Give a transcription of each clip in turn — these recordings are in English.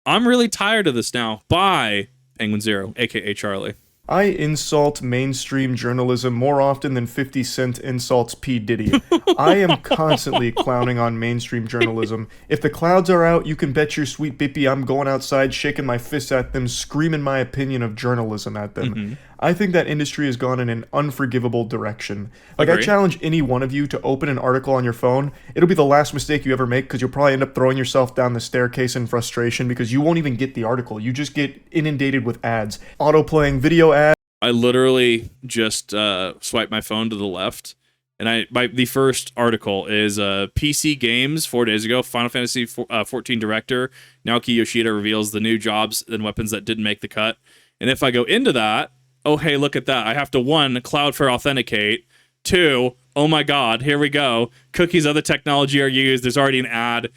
I'm really tired of this now. Bye, penguinz0, aka Charlie. I insult mainstream journalism more often than 50 Cent insults P. Diddy. I am constantly clowning on mainstream journalism. If the clouds are out, you can bet your sweet bippy I'm going outside, shaking my fists at them, screaming my opinion of journalism at them. I think that industry has gone in an unforgivable direction. Like, I challenge any one of you to open an article on your phone. It'll be the last mistake you ever make because you'll probably end up throwing yourself down the staircase in frustration because you won't even get the article. You just get inundated with ads. Auto-playing video ads. I literally just swiped my phone to the left, and the first article is PC Games 4 days ago. Final Fantasy 14 director Naoki Yoshida reveals the new jobs and weapons that didn't make the cut. And if I go into that, oh hey, look at that! I have to 1, Cloudflare authenticate. 2, oh my god, here we go. Cookies, other technology are used. There's already an ad.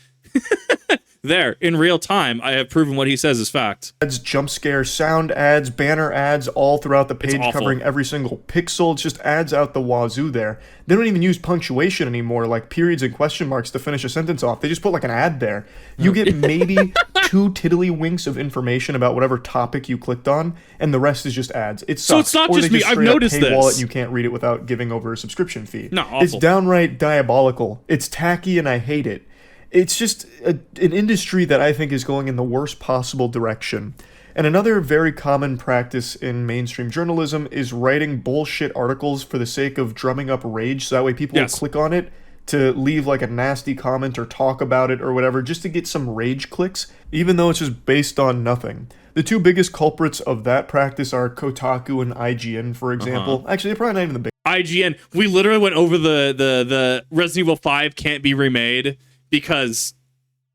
There, in real time, I have proven what he says is fact. Ads, jump scare, sound ads, banner ads, all throughout the page, covering every single pixel. It's just ads out the wazoo there. They don't even use punctuation anymore, like periods and question marks to finish a sentence off. They just put like an ad there. You get maybe 2 tiddlywinks of information about whatever topic you clicked on, and the rest is just ads. It sucks. So it's not or just me. I've noticed paywall this. It, you can't read it without giving over a subscription fee. No, awful. It's downright diabolical. It's tacky, and I hate it. It's just an industry that I think is going in the worst possible direction. And another very common practice in mainstream journalism is writing bullshit articles for the sake of drumming up rage, so that way people will click on it to leave like a nasty comment or talk about it or whatever, just to get some rage clicks, even though it's just based on nothing. The 2 biggest culprits of that practice are Kotaku and IGN, for example. Actually, they're probably not even the big. IGN, we literally went over the Resident Evil 5 can't be remade because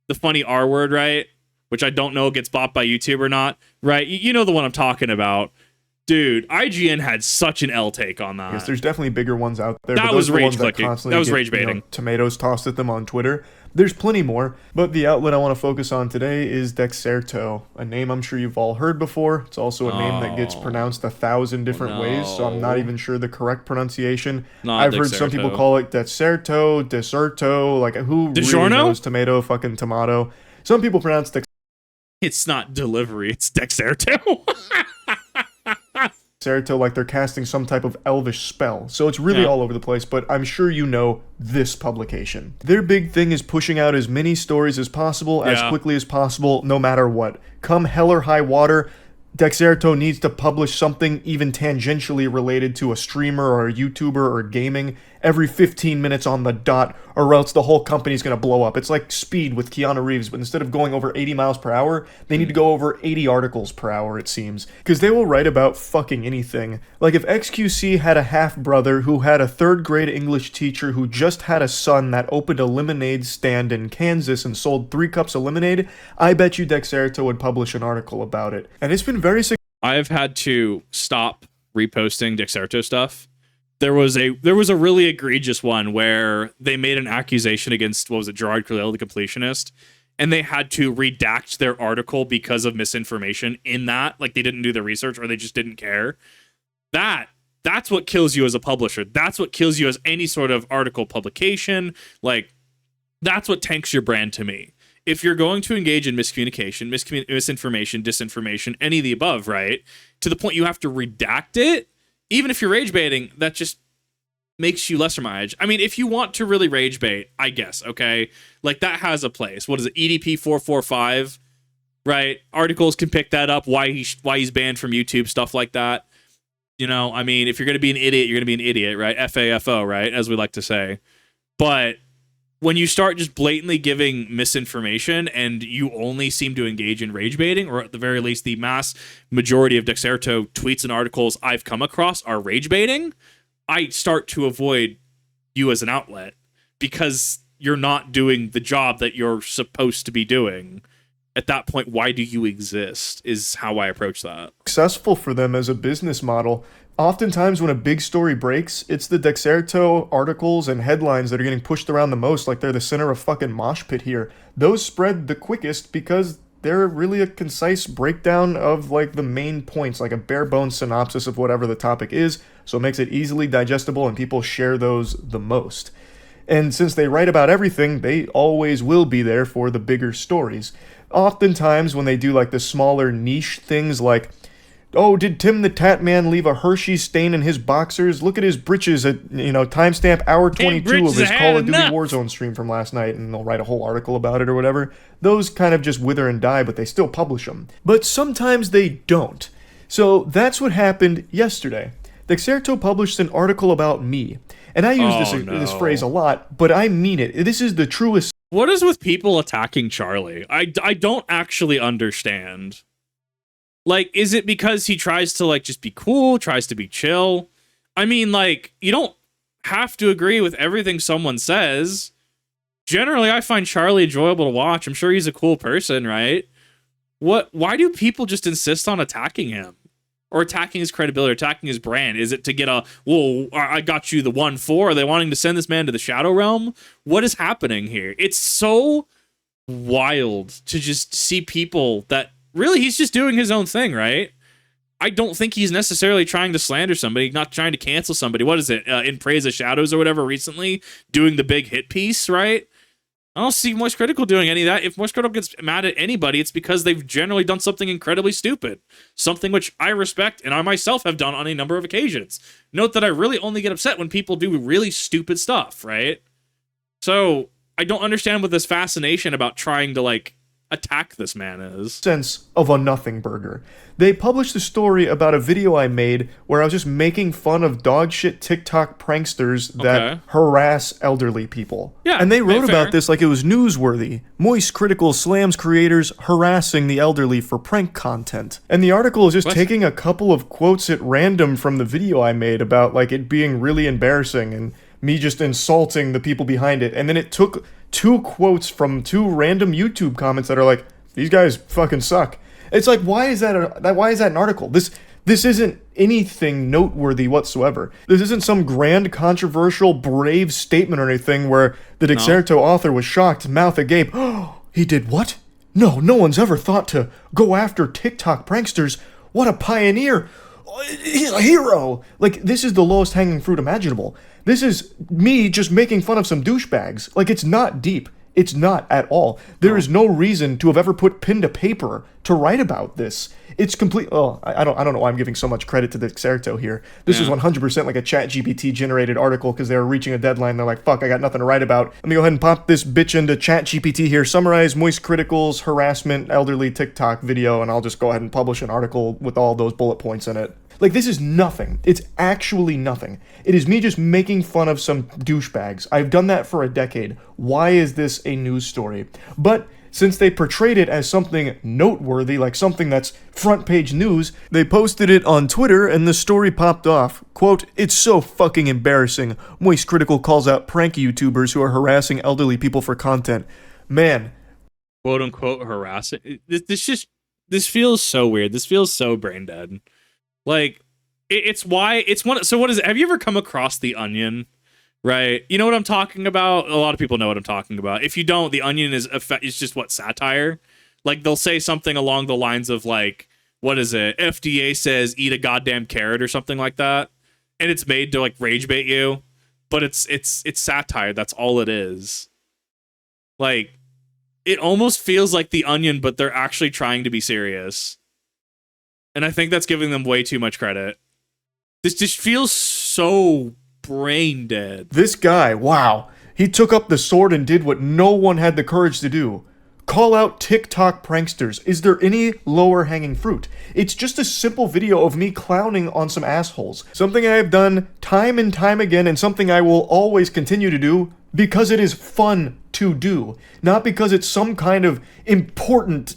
the funny R word, right? Which I don't know gets bought by YouTube or not, right? You know the one I'm talking about. Dude, IGN had such an L take on that. Yes, there's definitely bigger ones out there. That but was those rage that clicking. That was rage baiting. Tomatoes tossed at them on Twitter. There's plenty more, but the outlet I want to focus on today is Dexerto, a name I'm sure you've all heard before. It's also a name that gets pronounced 1,000 different ways, so I'm not even sure the correct pronunciation. I've heard some people call it Dexerto, Deserto, like who really knows tomato, fucking tomato. Some people pronounce It's not delivery, it's Dexerto. Dexerto like they're casting some type of elvish spell. So it's really all over the place, but I'm sure you know this publication. Their big thing is pushing out as many stories as possible, as quickly as possible, no matter what. Come hell or high water, Dexerto needs to publish something even tangentially related to a streamer or a YouTuber or gaming every 15 minutes on the dot, or else the whole company's gonna blow up. It's like Speed with Keanu Reeves, but instead of going over 80 miles per hour, they need to go over 80 articles per hour, it seems. Because they will write about fucking anything. Like if XQC had a half-brother who had a 3rd grade English teacher who just had a son that opened a lemonade stand in Kansas and sold 3 cups of lemonade, I bet you Dexerto would publish an article about it. And it's been very I've had to stop reposting Dexerto stuff. There was a really egregious one where they made an accusation against, what was it, Gerard Cleal, the completionist, and they had to redact their article because of misinformation in that. Like, they didn't do the research or they just didn't care. That's what kills you as a publisher. That's what kills you as any sort of article publication. Like, that's what tanks your brand to me. If you're going to engage in miscommunication, misinformation, disinformation, any of the above, right, to the point you have to redact it, even if you're rage baiting, that just makes you lesser mileage. I mean, if you want to really rage bait, I guess, okay? Like, that has a place. What is it, EDP 445, right? Articles can pick that up, why he's banned from YouTube, stuff like that. You know, I mean, if you're going to be an idiot, you're going to be an idiot, right? FAFO, right? As we like to say. But when you start just blatantly giving misinformation and you only seem to engage in rage baiting, or at the very least the mass majority of Dexerto tweets and articles I've come across are rage baiting, I start to avoid you as an outlet because you're not doing the job that you're supposed to be doing. At that point, why do you exist is how I approach that. Successful for them as a business model. Oftentimes when a big story breaks, it's the Dexerto articles and headlines that are getting pushed around the most, like they're the center of fucking mosh pit here. Those spread the quickest because they're really a concise breakdown of like the main points, like a bare bones synopsis of whatever the topic is, so it makes it easily digestible and people share those the most. And since they write about everything, they always will be there for the bigger stories. Oftentimes when they do like the smaller niche things like, oh, did Tim the Tatman leave a Hershey stain in his boxers? Look at his britches at, timestamp hour 22 of his Call of Duty Warzone stream from last night, and they'll write a whole article about it or whatever. Those kind of just wither and die, but they still publish them. But sometimes they don't. So that's what happened yesterday. Dexerto published an article about me. And I use this phrase a lot, but I mean it. This is the truest. What is with people attacking Charlie? I don't actually understand. Like, is it because he tries to, like, just be cool, tries to be chill? I mean, like, you don't have to agree with everything someone says. Generally, I find Charlie enjoyable to watch. I'm sure he's a cool person, right? Why do people just insist on attacking him? Or attacking his credibility, or attacking his brand? Is it to get I got you the 1-4? Are they wanting to send this man to the Shadow Realm? What is happening here? It's so wild to just see people that really, he's just doing his own thing, right? I don't think he's necessarily trying to slander somebody, not trying to cancel somebody. What is it? In Praise of Shadows or whatever recently, doing the big hit piece, right? I don't see Moistcritikal doing any of that. If Moistcritikal gets mad at anybody, it's because they've generally done something incredibly stupid. Something which I respect and I myself have done on a number of occasions. Note that I really only get upset when people do really stupid stuff, right? So I don't understand what this fascination about trying to, like, attack this man is. Sense of a nothing burger. They published a story about a video I made where I was just making fun of dogshit TikTok pranksters that harass elderly people. Yeah, and they wrote about this like it was newsworthy. Moistcritikal slams creators harassing the elderly for prank content. And the article is just taking a couple of quotes at random from the video I made about like it being really embarrassing and me just insulting the people behind it. And then it took 2 quotes from 2 random YouTube comments that are like, these guys fucking suck. It's like, why is that an article? This isn't anything noteworthy whatsoever. This isn't some grand, controversial, brave statement or anything where the Dexerto author was shocked, mouth agape. Oh, he did what? No one's ever thought to go after TikTok pranksters. What a pioneer. He's a hero. Like, this is the lowest hanging fruit imaginable. This is me just making fun of some douchebags. Like, it's not deep. It's not at all. There is no reason to have ever put pen to paper to write about this. It's complete. Oh, I don't know why I'm giving so much credit to the Dexerto here. This is 100% like a ChatGPT generated article because they were reaching a deadline. They're like, fuck, I got nothing to write about. Let me go ahead and pop this bitch into ChatGPT here. Summarize Moistcritikal's harassment elderly TikTok video, and I'll just go ahead and publish an article with all those bullet points in it. Like, this is nothing. It's actually nothing. It is me just making fun of some douchebags. I've done that for a decade. Why is this a news story? But since they portrayed it as something noteworthy, like something that's front page news, they posted it on Twitter and the story popped off. Quote, "It's so fucking embarrassing. Moistcritikal calls out prank YouTubers who are harassing elderly people for content." Man. Quote unquote harassing. This feels so weird. This feels so brain dead. Like, it's one. So what is it? Have you ever come across The Onion? Right? You know what I'm talking about? A lot of people know what I'm talking about. If you don't, The Onion is just what, satire? Like, they'll say something along the lines of, like, what is it? FDA says eat a goddamn carrot or something like that. And it's made to, like, rage bait you. But it's satire. That's all it is. Like, it almost feels like The Onion, but they're actually trying to be serious. And I think that's giving them way too much credit. This just feels so brain dead. This guy, wow. He took up the sword and did what no one had the courage to do. Call out TikTok pranksters. Is there any lower hanging fruit? It's just a simple video of me clowning on some assholes. Something I have done time and time again and something I will always continue to do because it is fun to do. Not because it's some kind of important,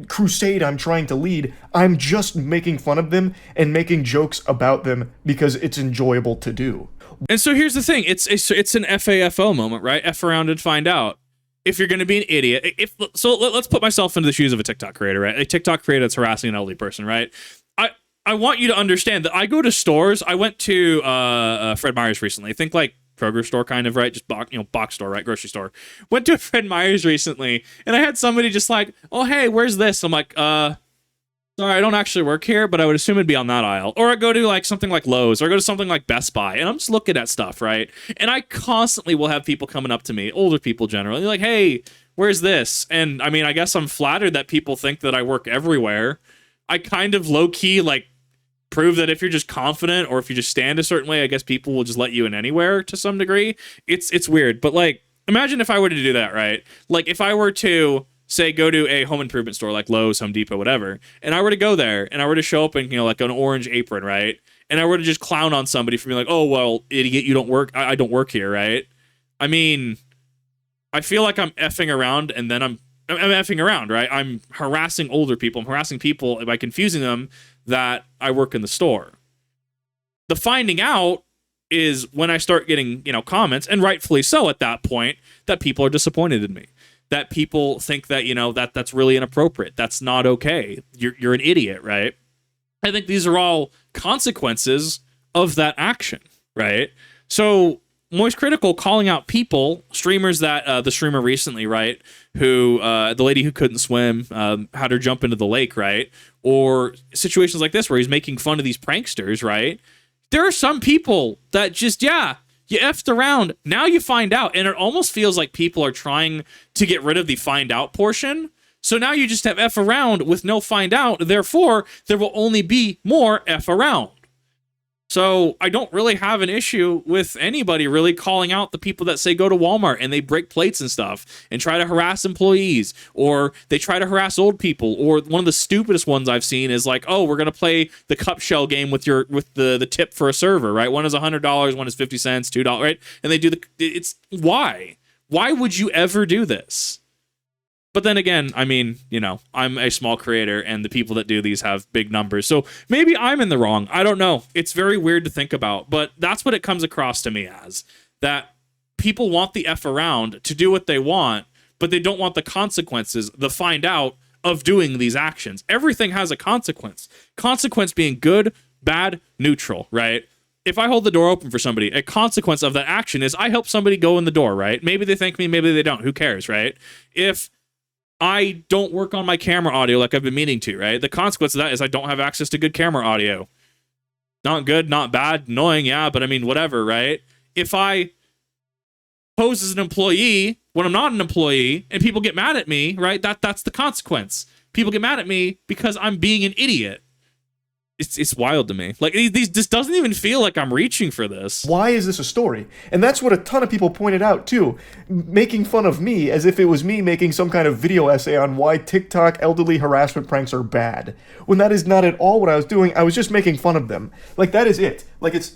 crusade I'm trying to lead. I'm just making fun of them and making jokes about them because it's enjoyable to do. And so here's the thing. It's an FAFO moment, right? F around and find out. If you're going to be an idiot, let's put myself into the shoes of a TikTok creator, right? A TikTok creator that's harassing an elderly person, right? I want you to understand that I go to stores. I went to Fred Meyer's recently. I think like Kroger store kind of, right? Just box store, right? Grocery store. Went to Fred Meyer's recently, and I had somebody just like, "Oh, hey, where's this?" I'm like, sorry, I don't actually work here, but I would assume it'd be on that aisle. Or I go to like something like Lowe's, or I go to something like Best Buy, and I'm just looking at stuff, right? And I constantly will have people coming up to me, older people generally, like, "Hey, Where's this? And I mean, I guess I'm flattered that people think that I work everywhere. I kind of low key like prove that if you're just confident or if you just stand a certain way, I guess people will just let you in anywhere to some degree. It's weird, but like imagine if I were to do that, right? Like if I were to say go to a home improvement store like Lowe's, Home Depot, whatever, and I were to go there and I were to show up in, you know, like an orange apron, right? And I were to just clown on somebody for being like, "Oh, well, idiot, you don't work. I don't work here," right? I mean, I feel like I'm effing around, and then I'm effing around, right? I'm harassing older people. I'm harassing people by confusing them that I work in the store. The finding out is when I start getting, you know, comments, and rightfully so at that point, that people are disappointed in me. That people think that, you know, that's really inappropriate. That's not okay. You're an idiot, right? I think these are all consequences of that action, right? So Moistcritikal calling out people, streamers that the streamer recently, right, who the lady who couldn't swim had her jump into the lake, right, or situations like this where he's making fun of these pranksters, right? There are some people that just you effed around. Now you find out, and it almost feels like people are trying to get rid of the find out portion. So now you just have F around with no find out. Therefore, there will only be more F around. So I don't really have an issue with anybody really calling out the people that say go to Walmart and they break plates and stuff and try to harass employees, or they try to harass old people. Or one of the stupidest ones I've seen is like, oh, we're going to play the cup shell game with the tip for a server, right? One is $100, one is 50 cents, $2, right? And they do it's why? Why would you ever do this? But then again, I mean, you know, I'm a small creator and the people that do these have big numbers. So maybe I'm in the wrong. I don't know. It's very weird to think about, but that's what it comes across to me as. That people want the F around to do what they want, but they don't want the consequences, the find out of doing these actions. Everything has a consequence. Consequence being good, bad, neutral, right? If I hold the door open for somebody, a consequence of that action is I help somebody go in the door, right? Maybe they thank me, maybe they don't. Who cares, right? If I don't work on my camera audio like I've been meaning to, right? The consequence of that is I don't have access to good camera audio. Not good, not bad, annoying, yeah, but I mean, whatever, right? If I pose as an employee when I'm not an employee and people get mad at me, right? That's the consequence. People get mad at me because I'm being an idiot. It's wild to me. Like, this doesn't even feel like I'm reaching for this. Why is this a story? And that's what a ton of people pointed out, too. Making fun of me as if it was me making some kind of video essay on why TikTok elderly harassment pranks are bad. When that is not at all what I was doing. I was just making fun of them. Like, that is it. Like, it's...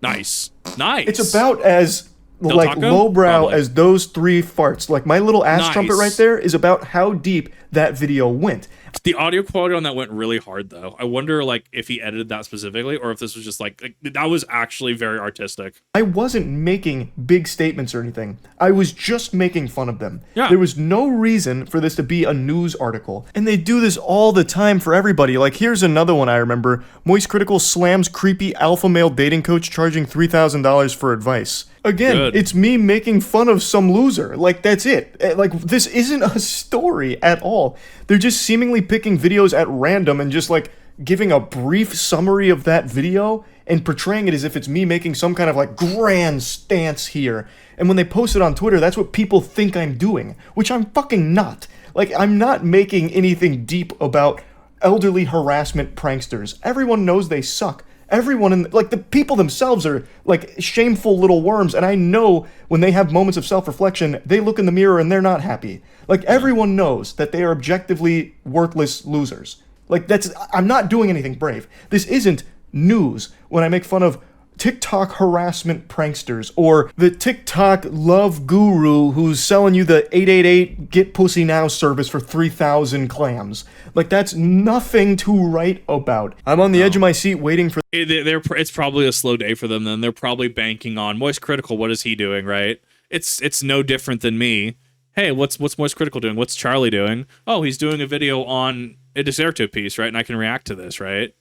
Nice. It's about as... like lowbrow Probably. as those three farts. Like my little ass trumpet right there is about how deep that video went. The audio quality on that went really hard, though. I wonder, like, if he edited that specifically, or if this was just like that was actually very artistic. I wasn't making big statements or anything. I was just making fun of them. Yeah. There was no reason for this to be a news article. And they do this all the time for everybody. Like, here's another one I remember. Moistcritikal slams creepy alpha male dating coach charging $3,000 for advice. Again, Good. It's me making fun of some loser. Like, that's it. Like, this isn't a story at all. They're just seemingly picking videos at random and just, like, giving a brief summary of that video and portraying it as if it's me making some kind of, like, grand stance here. And when they post it on Twitter, that's what people think I'm doing, which I'm fucking not. Like, I'm not making anything deep about elderly harassment pranksters. Everyone knows they suck. Everyone in, like, the people themselves are, like, shameful little worms, and I know when they have moments of self-reflection, they look in the mirror and they're not happy. Like, everyone knows that they are objectively worthless losers. Like, I'm not doing anything brave. This isn't news when I make fun of TikTok harassment pranksters, or the TikTok love guru who's selling you the 888 get pussy now service for 3,000 clams. Like, that's nothing to write about. I'm on the edge of my seat waiting for... It's probably a slow day for them then. They're probably banking on Moistcritikal. What is he doing, right? It's no different than me. Hey, what's Moistcritikal doing? What's Charlie doing? Oh, he's doing a video on a Deserto piece, right? And I can react to this, right?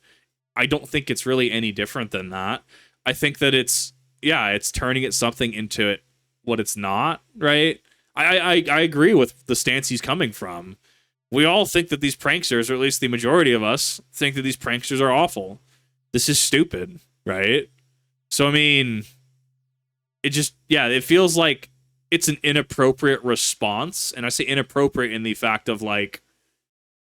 I don't think it's really any different than that. I think that it's turning it something into it what it's not, right? I agree with the stance he's coming from. We all think that these pranksters, or at least the majority of us, think that these pranksters are awful. This is stupid, right? So, I mean, it feels like it's an inappropriate response. And I say inappropriate in the fact of like,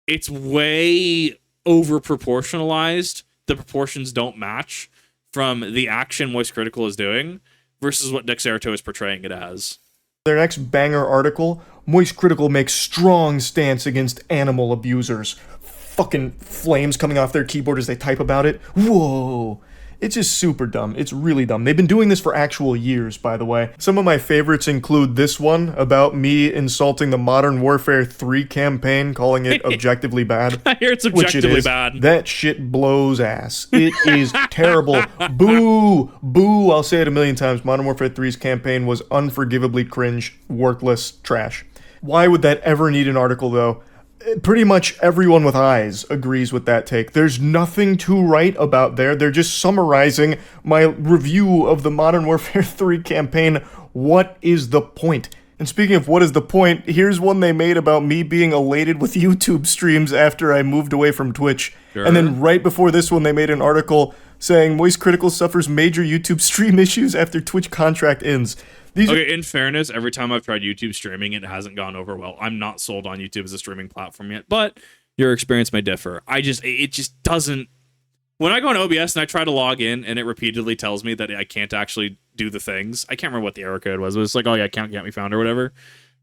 it's way over proportionalized. The proportions don't match from the action Moistcritikal is doing versus what Dexerto is portraying it as. Their next banger article, Moistcritikal makes strong stance against animal abusers. Fucking flames coming off their keyboard as they type about it. Whoa. It's just super dumb. It's really dumb. They've been doing this for actual years, by the way. Some of my favorites include this one about me insulting the Modern Warfare 3 campaign, calling it objectively bad. I hear it's objectively bad. That shit blows ass. It is terrible. Boo! Boo! I'll say it a million times. Modern Warfare 3's campaign was unforgivably cringe, worthless trash. Why would that ever need an article, though? Pretty much everyone with eyes agrees with that take. There's nothing to write about there. They're just summarizing my review of the Modern Warfare 3 campaign. What is the point? And speaking of what is the point, here's one they made about me being elated with YouTube streams after I moved away from Twitch. Sure. And then right before this one, they made an article saying Moistcritikal suffers major YouTube stream issues after Twitch contract ends. In fairness, every time I've tried YouTube streaming, it hasn't gone over well. I'm not sold on YouTube as a streaming platform yet, but your experience may differ. It just doesn't. When I go on OBS and I try to log in and it repeatedly tells me that I can't actually do the things, I can't remember what the error code was. It was like, oh yeah, account can't be found or whatever.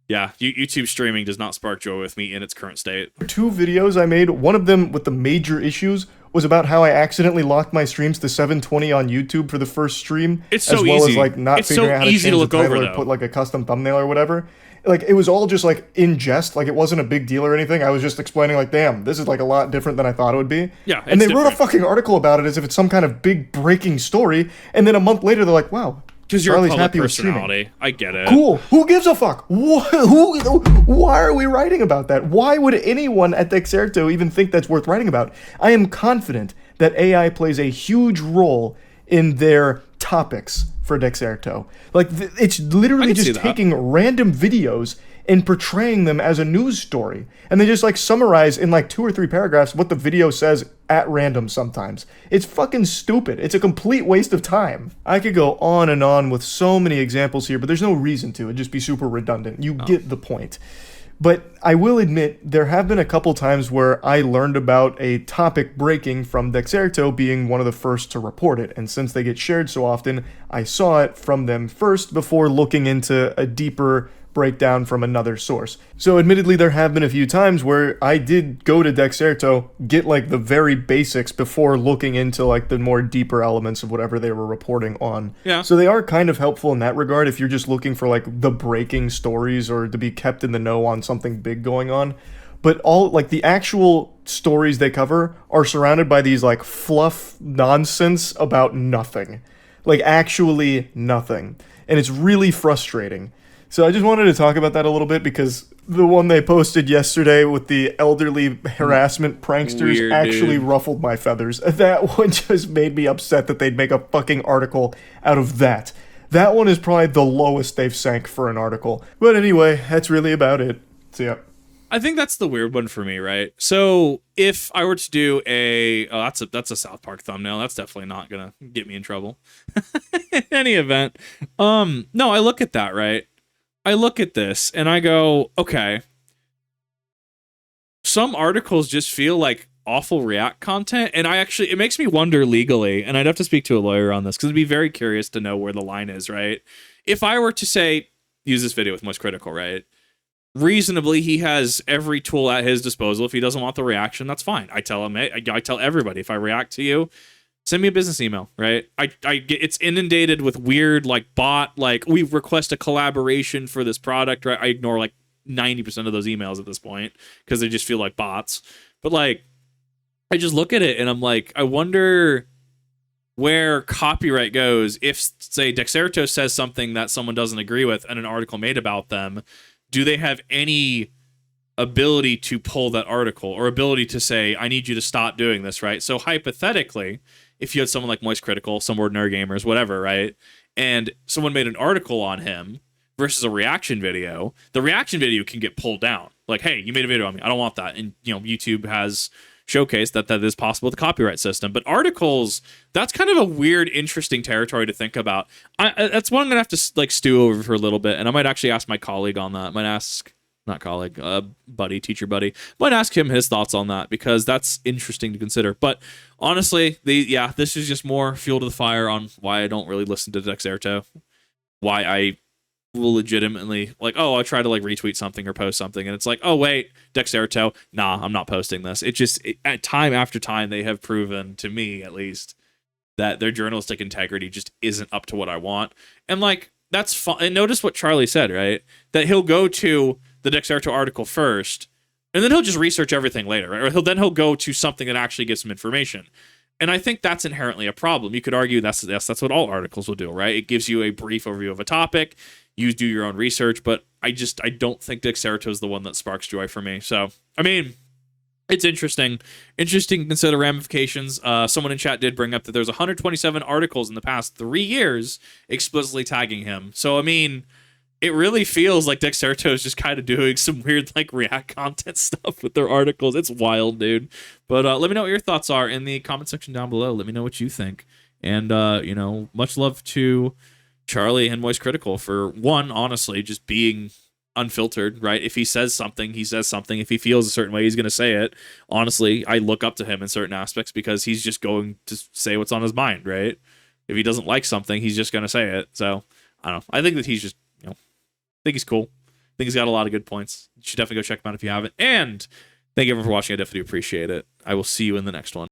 Yeah, YouTube streaming does not spark joy with me in its current state. 2 videos I made, one of them with the major issues was about how I accidentally locked my streams to 720 on YouTube for the first stream. It's so as well easy. As like not it's figuring so out how to easy change to look the title over, or put like a custom thumbnail or whatever. Like it was all just like in jest, like it wasn't a big deal or anything. I was just explaining like, damn, this is like a lot different than I thought it would be. Yeah, and they wrote a fucking article about it as if it's some kind of big breaking story. And then a month later, they're like, wow. Because you're a public personality. I get it. Cool. Who gives a fuck? Why are we writing about that? Why would anyone at Dexerto even think that's worth writing about? I am confident that AI plays a huge role in their topics for Dexerto. Like, it's literally just taking random videos and portraying them as a news story. And they just, like, summarize in, like, 2 or 3 paragraphs what the video says at random sometimes. It's fucking stupid. It's a complete waste of time. I could go on and on with so many examples here, but there's no reason to. It'd just be super redundant. You get the point. But I will admit, there have been a couple times where I learned about a topic breaking from Dexerto being one of the first to report it. And since they get shared so often, I saw it from them first before looking into a deeper breakdown from another source. So admittedly, there have been a few times where I did go to Dexerto, get like the very basics before looking into like the more deeper elements of whatever they were reporting on. Yeah. So they are kind of helpful in that regard if you're just looking for like the breaking stories or to be kept in the know on something big going on. But all like the actual stories they cover are surrounded by these like fluff nonsense about nothing. Like actually nothing. And it's really frustrating. So I just wanted to talk about that a little bit because the one they posted yesterday with the elderly harassment pranksters actually ruffled my feathers. That one just made me upset that they'd make a fucking article out of that. That one is probably the lowest they've sank for an article. But anyway, that's really about it. So yeah. I think that's the weird one for me, right? So if I were to do that's a South Park thumbnail, that's definitely not gonna get me in trouble. In any event, no, I look at that, right? I look at this and I go, okay, some articles just feel like awful React content, and it makes me wonder legally, and I'd have to speak to a lawyer on this because I'd be very curious to know where the line is, right? If I were to say, use this video with Moistcritikal, right? Reasonably, he has every tool at his disposal. If he doesn't want the reaction, that's fine. I tell him, I tell everybody, if I react to you, send me a business email, right? I get it's inundated with weird like bot, like we request a collaboration for this product, right? I ignore like 90% of those emails at this point because they just feel like bots. But like, I just look at it and I'm like, I wonder where copyright goes if, say, Dexerto says something that someone doesn't agree with and an article made about them. Do they have any ability to pull that article or ability to say, I need you to stop doing this, right? So hypothetically, if you had someone like Moistcritikal, some ordinary gamers, whatever, right? And someone made an article on him versus a reaction video, the reaction video can get pulled down. Like, hey, you made a video on me. I don't want that. And, you know, YouTube has showcase that is possible with the copyright system. But articles, that's kind of a weird, interesting territory to think about. That's one I'm gonna have to like stew over for a little bit, and I might actually ask my colleague on that. I might ask, not colleague, buddy, teacher buddy, might ask him his thoughts on that, because that's interesting to consider. But honestly, this is just more fuel to the fire on why I don't really listen to Dexerto, why I will legitimately like, I try to like retweet something or post something, and it's like, oh wait, Dexerto, nah, I'm not posting this. At time after time, they have proven, to me at least, that their journalistic integrity just isn't up to what I want. And like, that's fun. And notice what Charlie said, right? That he'll go to the Dexerto article first, and then he'll just research everything later, right? Or he'll go to something that actually gives some information. And I think that's inherently a problem. You could argue that's what all articles will do, right? It gives you a brief overview of a topic. You do your own research, but I don't think Dexerto is the one that sparks joy for me. So, I mean, it's interesting to consider ramifications. Someone in chat did bring up that there's 127 articles in the past 3 years explicitly tagging him. So, I mean, it really feels like Dexerto is just kind of doing some weird like React content stuff with their articles. It's wild, dude. But let me know what your thoughts are in the comment section down below. Let me know what you think. And, much love to Charlie and Moistcritikal for, one, honestly, just being unfiltered, right? If he says something, he says something. If he feels a certain way, he's going to say it. Honestly, I look up to him in certain aspects because he's just going to say what's on his mind, right? If he doesn't like something, he's just going to say it. So, I don't know. I think that he's just, I think he's cool. I think he's got a lot of good points. You should definitely go check him out if you haven't. And thank you everyone for watching. I definitely appreciate it. I will see you in the next one.